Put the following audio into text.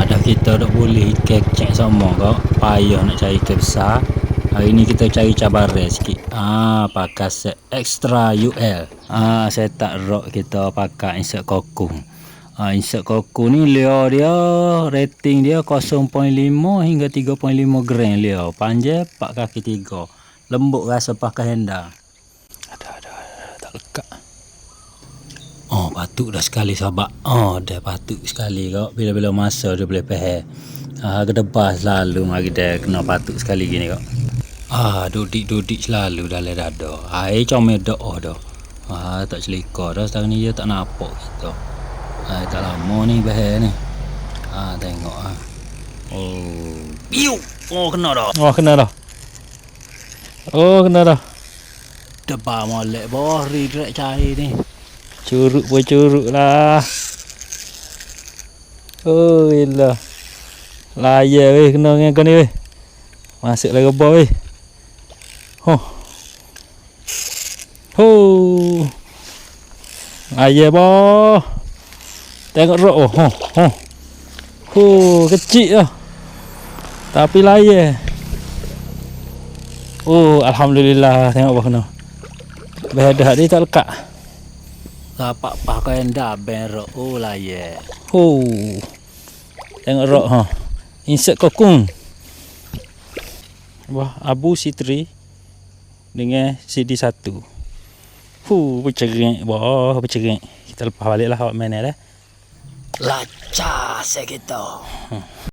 Dah kita dah boleh kecek semua kok. Payah nak cari ikan besar. Hari ni kita cari cabaran sikit. Pakai set extra UL. Saya tak rock kita pakai insert kokung. Insert kokung ni leo dia rating dia 0.5 hingga 3.5 gram leo. Panjang 4 kaki 3. Lembut rasa pakai henda. Ada tak lekat. Patut dah sekali sahabat. Dah patut sekali kok. Bila-bila masa dia boleh faham. Kedebas selalu mari dia kena patut sekali gini kok. Dudik-dudik selalu dalam dada. Air comel doa dah. Tak celika dah sekarang ni dia tak nampak kita. Tak lama ni bahaya ni. Tengok Piu. Kena dah. Kena dah. Kena dah. Debar molek bawah ri-ri cari ni. Curuk pun curuk lah. Ilah. Layar weh kena dengan kau ni weh. Masuk lah rebah weh. Layar boh. Tengok rok kecil lah. Tapi layar. Alhamdulillah tengok apa kena. Behadah dia tak lekat. Dapat pakai enda berok layar. Tengok rok insert kokung. Abu C3 dengan CD1. Bercerik bercerik. Kita lepas balik lah awak main dah. Lacak saya kita.